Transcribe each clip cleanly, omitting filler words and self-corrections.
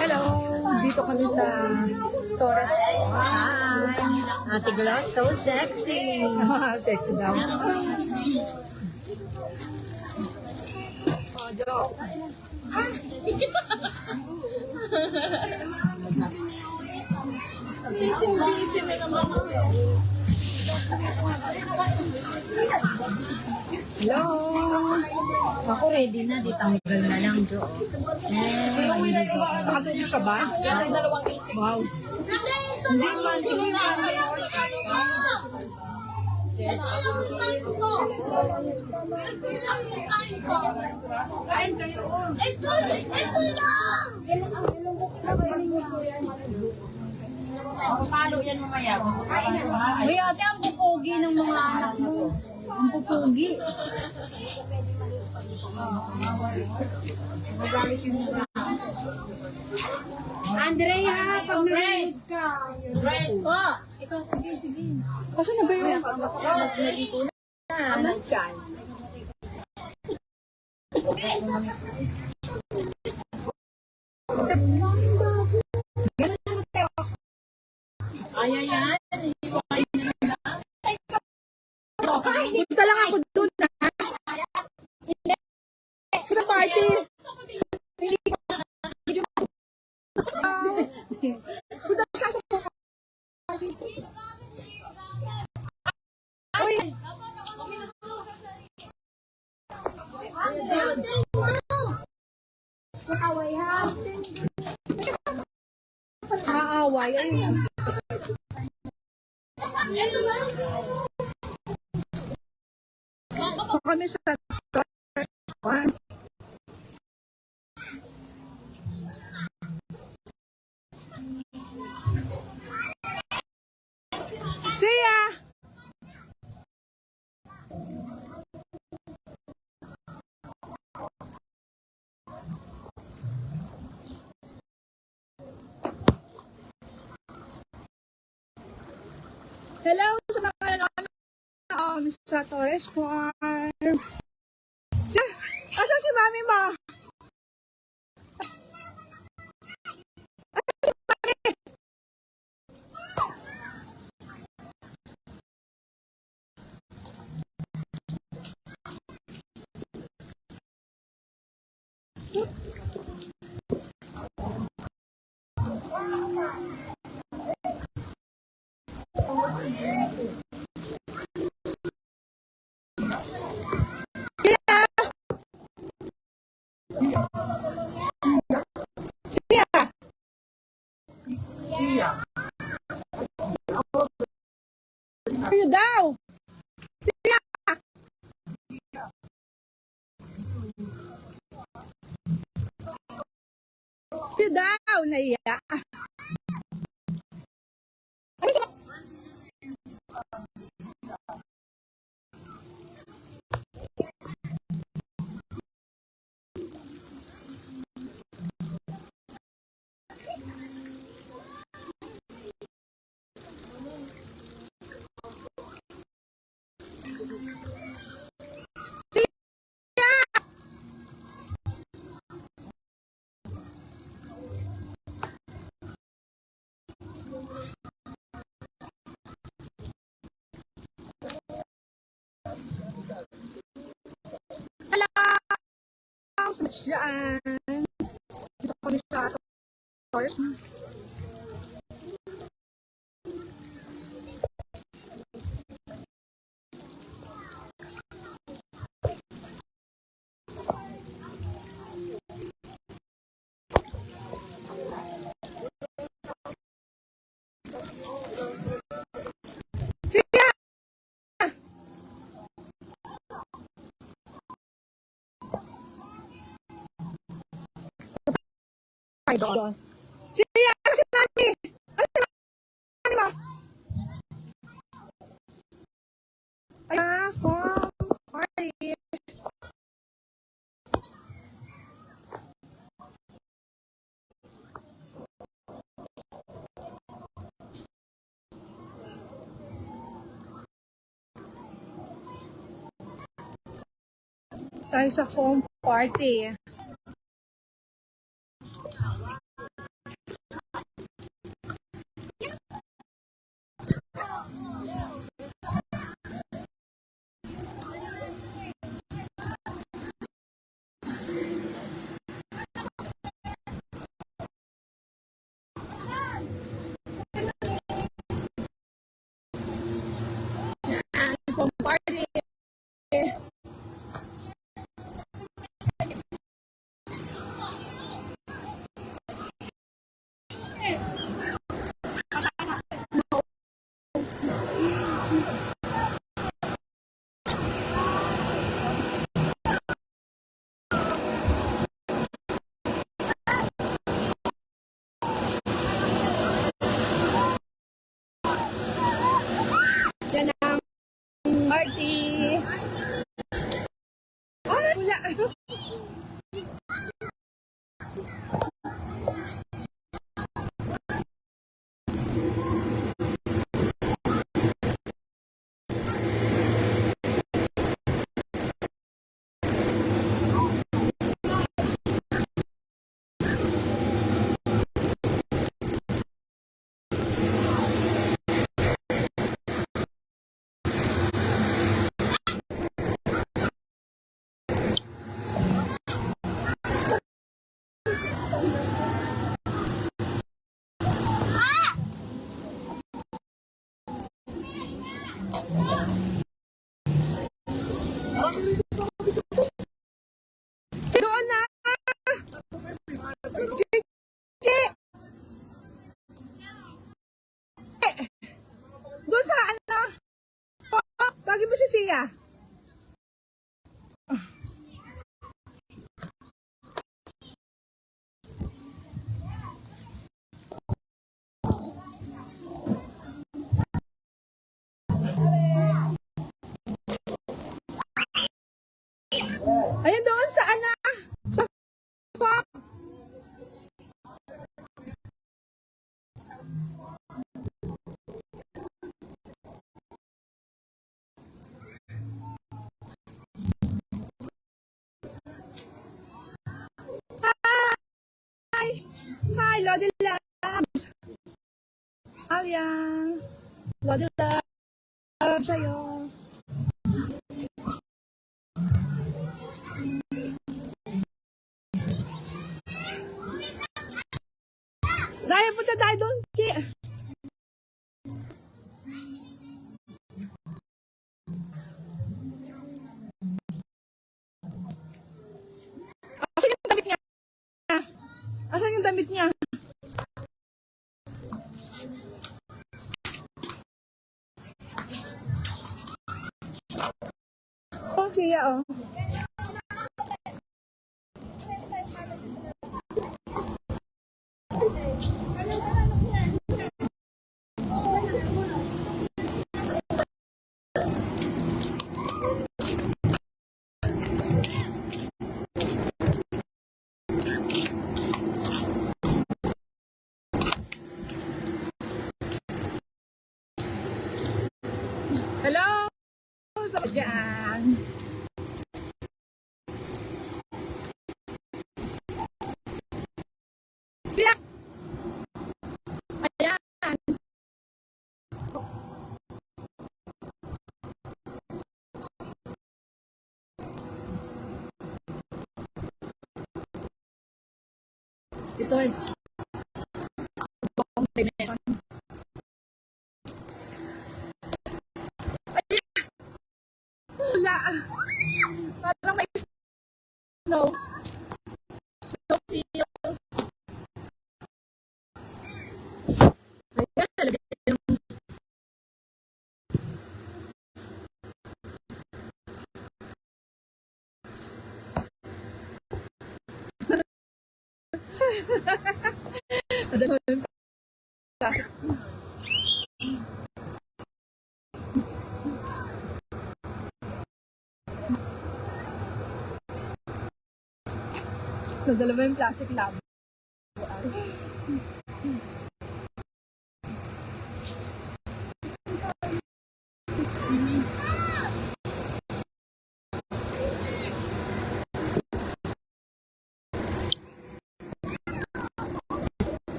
Hello! Dito kami sa Torres. Hi! Ate Gloss, so sexy! Sexy daw. Busy na naman ako. Hello! Ako ready na, di tanggal na lang do. Nakatulis ka ba? Yan, dalawang isip. Wow! Hindi man, hindi man. Palo yan mamaya. Gusto ka ba? Uy, ate, ang pupugi ng mga anak mo. Ang pupugi. Andrea, pag narinig ka. Grace po. Ikaw, sige. Kasi na ba yung... Ano dyan? Ayan yan. Punta lang ako doon, ha? Sa parties. Punta ka sa parties. Uy! Aaway. Ayun. Kami sa See ya! Hello sa mga nanonood sa Torres Farm. Asan si Mami mo? Kayo daw! Siya! Kayo daw! Naiya! Diyan. Dito kami sa Torres. Siya! Ay, doon. Siya! Si Mami! Ano si Mami mo? From party. Tayo sa foam party. Pang party. Yan ang party. Ay, wala. Doon na. Che. Doon sa ano? Oh, bagi mo si Sia. Ayun doon sa ano? Sa kop. Hi! Hi, Lodi Labs! Alia! Lodi Labs sa'yo! Raya, punta tayo doon, Chi! Asan yung damit niya? Asan yung damit niya? Oh, siya, oh. Hello! Sa dyan. Siya! Ayan! Ito ay wala. Parang may snow. Snow fields. Ayan, nalagay yung nadala yung plastic. Nadala mo yung plastic lab.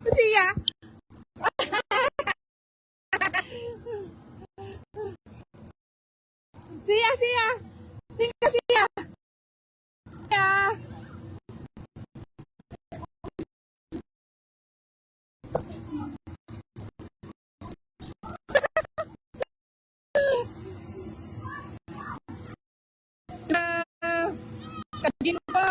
Siya. Siya. Tingnan siya. Siya. Kadin ko.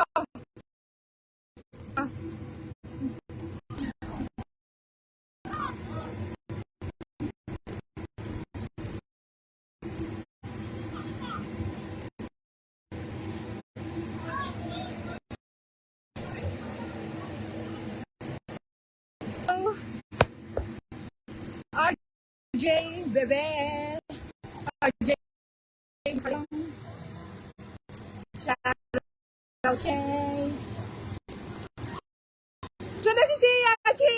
RJ, bebe. RJ, shout out, Jay. Saan na si Sia, Chi?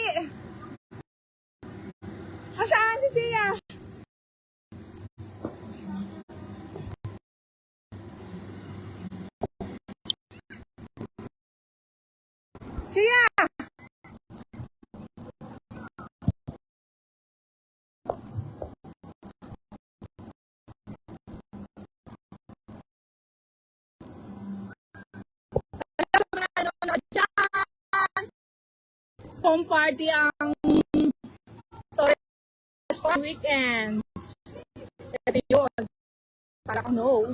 Asaan si Sia? Sia! Home party ang Torres for weekend. Ito yun. Para kang no.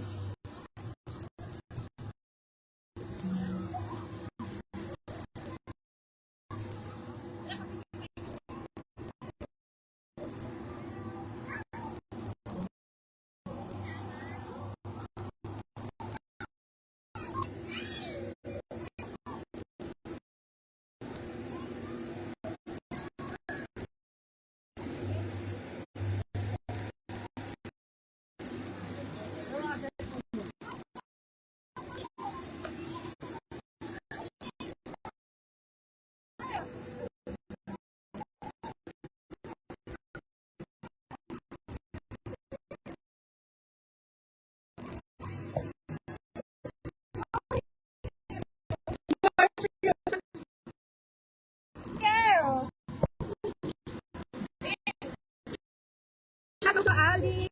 Shout out to Ali.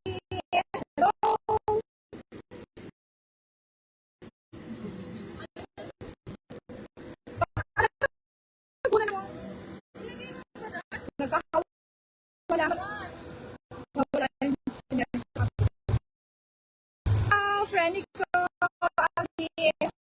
Hello. Nagkakawala. Wala yung friend ko. Alice.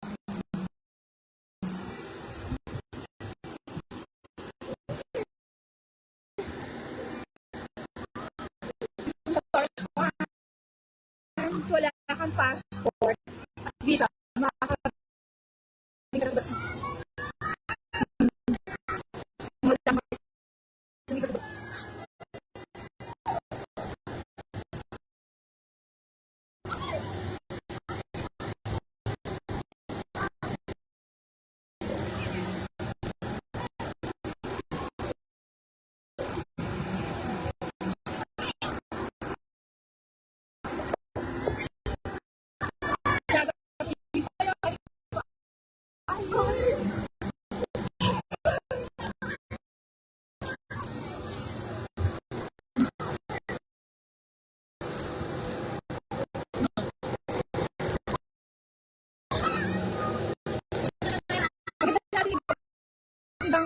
Wala kang passport at visa.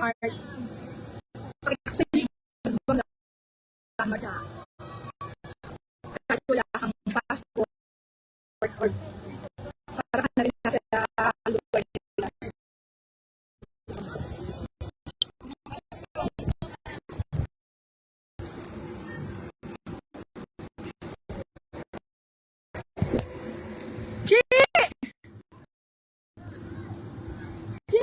Art. Actually, tama na. Kahit wala kang passport or para ka na rin nasa lugar nila. Chi! Chi!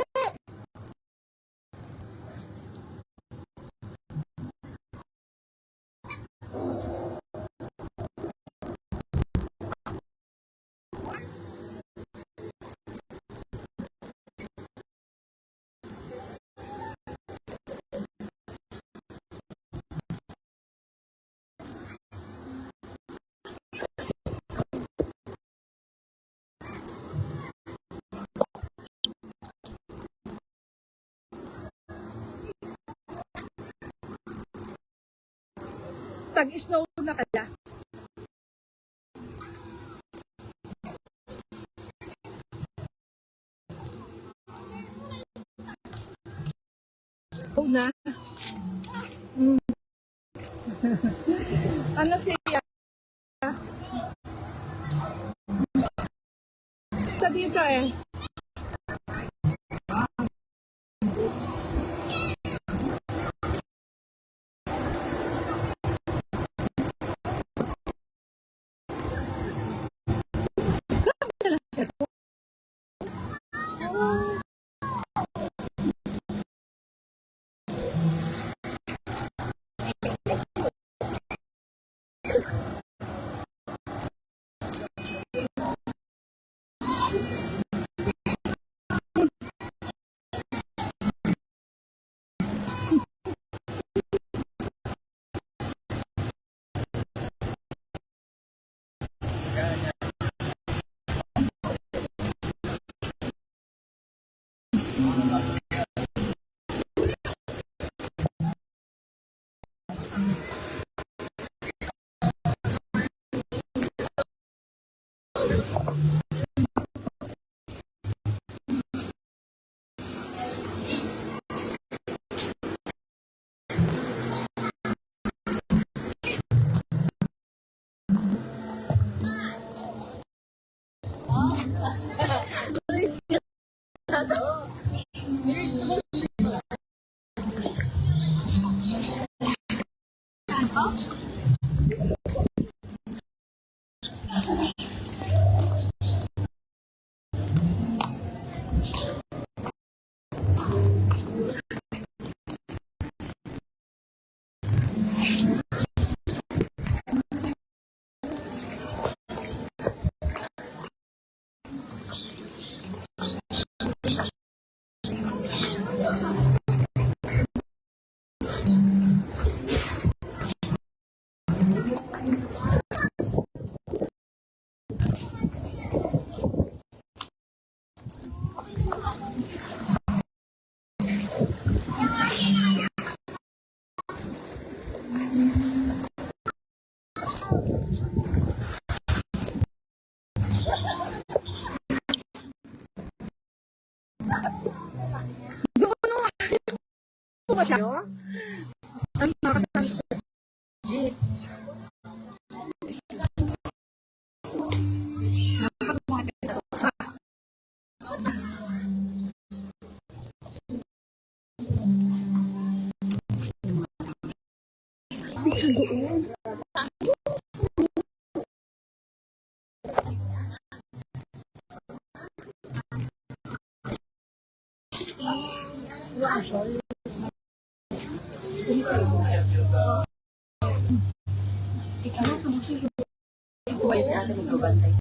tag-snow na kaya. Oo na. Ano siya? Sa dito eh. Doon ano ba siya? Ang nakasal siya. Kumain si ate magbabantay.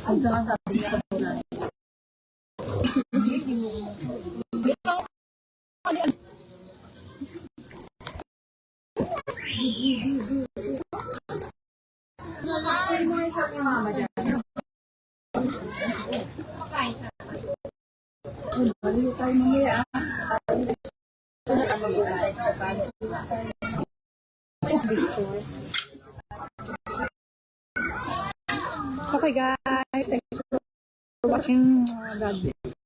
Ang sabi niya ko na. Okay guys, thanks for watching. God bless.